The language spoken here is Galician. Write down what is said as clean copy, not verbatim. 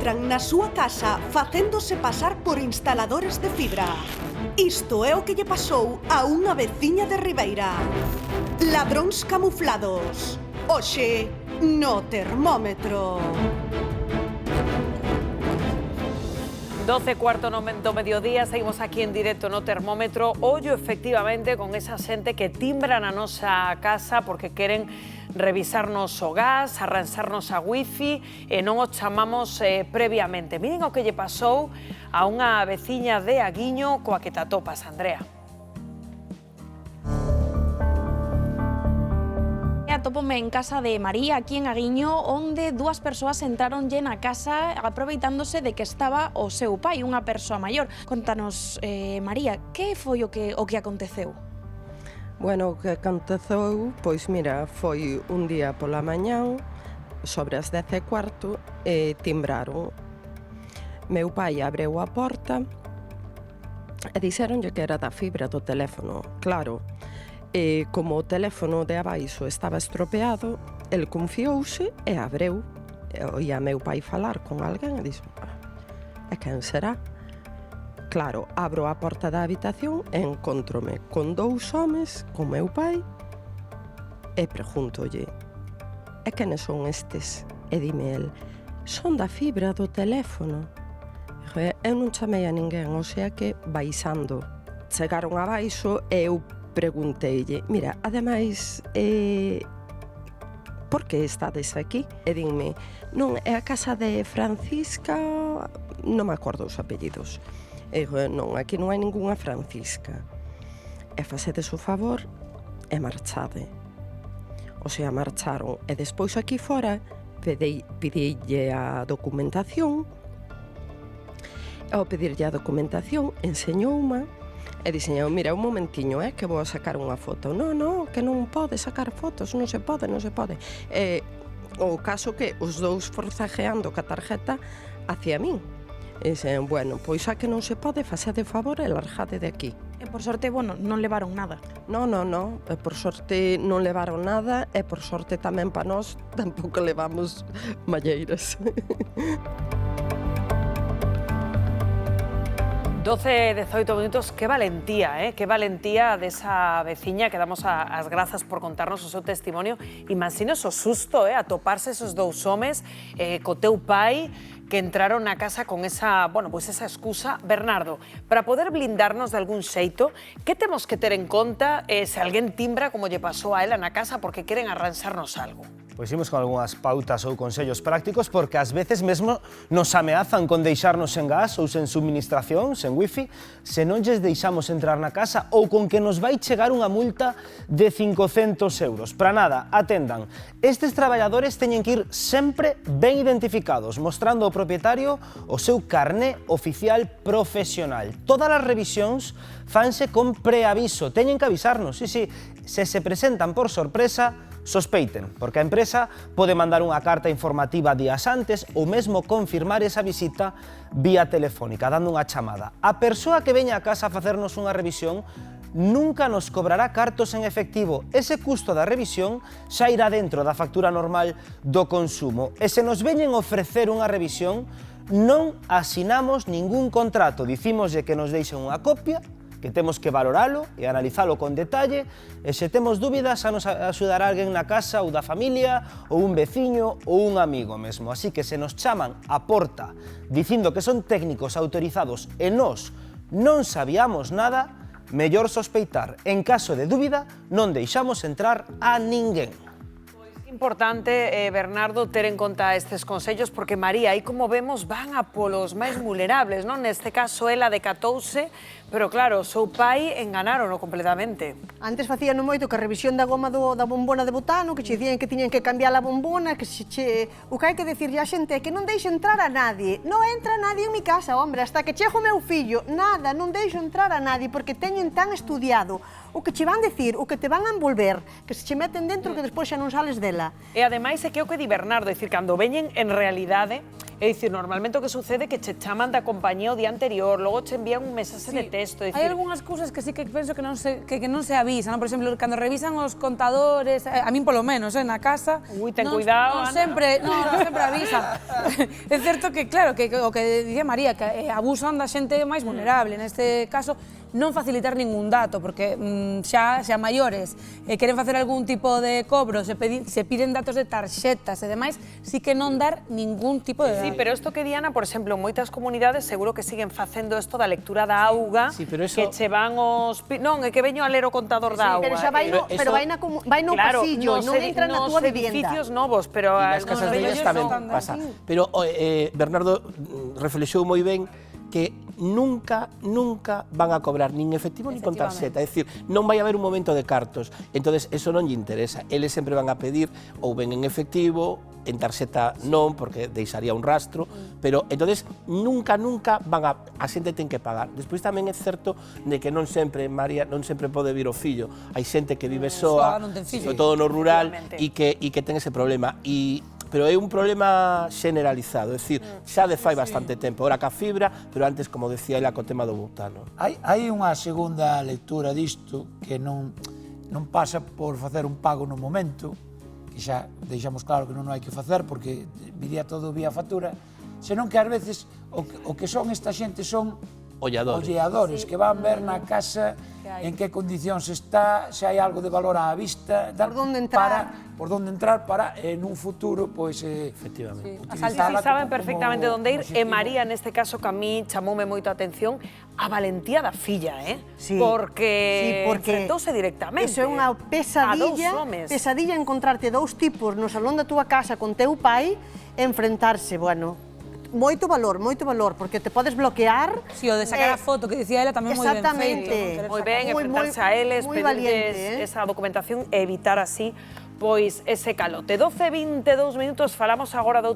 entran na súa casa facéndose pasar por instaladores de fibra. Isto é o que lle pasou a unha veciña de Ribeira. Ladróns camuflados. Hoxe, no termómetro. 12:15 do mediodía, seguimos aquí en directo no termómetro. Ollo efectivamente con esa xente que timbra na nosa casa porque queren revisarnos o gas, arranxarnos a wifi e non o chamamos previamente. Miren o que lle pasou a unha veciña de Aguiño coa que te atopas, Andrea. Atópome en casa de María, aquí en Aguiño, onde dúas persoas entraronlle na casa aproveitándose de que estaba o seu pai, unha persoa maior. Contanos, María, que foi o que aconteceu? Bueno, o que aconteceu, pois mira, foi un día pola mañán, sobre as 10:15, e timbraron. Meu pai abreu a porta e dixeronlle que era da fibra do teléfono. Claro, e como o teléfono de abaixo estaba estropeado, el confiouse e abreu. E oía meu pai falar con alguén e dixo, e quen será? Claro, abro a porta da habitación e encontrome con dous homes, con meu pai, e pregúntolle, e quenes son estes? E dime el, son da fibra do teléfono. Eu non chamei a ninguén, o sea que baixando. Chegaron abaixo e eu pregunteille, mira, ademais, por que estades aquí? E dinme, non, é a casa de Francisca, non me acordo os apellidos. E digo, non, aquí non hai ningunha Francisca. E facedes o favor e marchade. O sea, marcharon. E despois aquí fora pidille a documentación. E ao pedirlle a documentación, enseñouma. E dixen, mira, un momentiño, que vou a sacar unha foto. Non, que non pode sacar fotos, non se pode. O caso que os dous forzajeando ca tarjeta hacia min. E dixen, bueno, pois xa que non se pode, facede favor e largade de aquí. E por sorte, bueno, non levaron nada. Non, por sorte non levaron nada e por sorte tamén pa nós tampouco levamos malleiras. 12:18 minutos, que valentía, que valentía desa veciña, que damos as grazas por contarnos o seu testimonio. Imaxinos o susto, atoparse esos dous homes co teu pai, que entraron na casa con esa, esa excusa. Bernardo, para poder blindarnos de algún xeito, que temos que ter en conta se alguén timbra como lle pasou a ela na casa porque queren arranxarnos algo? Pois imos con algunhas pautas ou consellos prácticos porque ás veces mesmo nos ameazan con deixarnos sen gas ou sen suministración, sen wifi, se non lles deixamos entrar na casa ou con que nos vai chegar unha multa de 500 euros. Para nada, atendan, estes traballadores teñen que ir sempre ben identificados, mostrando ao propietario o seu carné oficial profesional. Todas as revisións fanse con preaviso, teñen que avisarnos, se se presentan por sorpresa, sospeiten, porque a empresa pode mandar unha carta informativa días antes ou mesmo confirmar esa visita vía telefónica, dando unha chamada. A persoa que veña a casa a facernos unha revisión nunca nos cobrará cartos en efectivo. Ese custo da revisión xa irá dentro da factura normal do consumo. E se nos veñen ofrecer unha revisión, non asinamos ningún contrato. Dicímoslle que nos deixen unha copia, que temos que valoralo e analizalo con detalle, e se temos dúbidas a nos axudar alguén na casa ou da familia, ou un veciño ou un amigo mesmo. Así que se nos chaman a porta dicindo que son técnicos autorizados e nós non sabíamos nada, mellor sospeitar. En caso de dúbida, non deixamos entrar a ninguén. Importante, Bernardo, ter en conta estes consellos porque María, aí como vemos, van a polos máis vulnerables, non? Neste caso, ela decatouse, pero claro, o seu pai enganárono completamente. Antes facían moito que a revisión da goma da bombona de butano, que che dicían que tiñan que cambiar a bombona, que o que hai que decirlle a xente é que non deixo entrar a nadie. Non entra nadie en mi casa, hombre, hasta que chego o meu fillo, nada, non deixo entrar a nadie porque teñen tan estudiado o que che van decir, o que te van a envolver, que se che meten dentro que despois xa non sales dela. E ademais é que o que di Bernardo, é dicir, cando veñen en realidade, É dicir, normalmente o que sucede é que che chaman da compañía o día anterior, logo che envían un mensaje de texto. Hai algunhas cousas que sí que penso que non se avisan, por exemplo, cando revisan os contadores, a min polo menos, na casa, Ui, ten cuidado, non Ana. sempre avisan. É certo que, claro, que o que dicía María, que abusan da xente máis vulnerable, neste caso, non facilitar ningún dato, porque xa maiores queren facer algún tipo de cobro, se piden datos de tarxetas e demais, sí que non dar ningún tipo de dato. Sí, pero isto que Diana, por exemplo, en moitas comunidades seguro que siguen facendo isto da lectura da auga, Sí, pero eso- que che van os... Non, é que veño a ler o contador da auga. Pero xa vai no Claro, pasillo, nos non entra na nos túa vivienda. edificios novos, pero Nas casas deles tamén pasa. Pero Bernardo reflexou moi ben que nunca van a cobrar nin efectivo nin con tarxeta, é dicir, non vai haber un momento de cartos, entonces eso non lle interesa, eles sempre van a pedir ou ben en efectivo, en tarxeta non, porque deixaría un rastro, pero entonces nunca van a xente ten que pagar. Despois tamén é certo de que non sempre, María, non sempre pode vir o fillo, hai xente que vive soa, non ten fillo. sobre todo no rural, Efectivamente. e que ten ese problema, pero é un problema generalizado, é dicir, xa de fai bastante tempo, ora ca fibra, pero antes, como decía ela, co tema do butano. Hai unha segunda lectura disto que non pasa por facer un pago no momento, que xa deixamos claro que non hai que facer porque viría todo vía factura, senón que ás veces o que son esta xente son olleadores que van ver na casa en que condicións está, se hai algo de valor á vista, por onde entrar para en un futuro, pois, efectivamente, Sí, saben perfectamente onde ir, e María, neste caso, que a mí chamoume moito a atención, a valentía da filla, Sí. Porque enfrentouse directamente. Iso é unha pesadilla, a dous homes. pesadilla encontrarte dous tipos no salón da túa casa con teu pai e enfrentarse, bueno, moito valor, porque te podes bloquear. Si, o de sacar a foto que dicía ela tamén moi ben feito. Moi ben, enfrentarse a eles, pedirles valiente, esa documentación e evitar así pois ese calote. 12:22 minutos, falamos agora de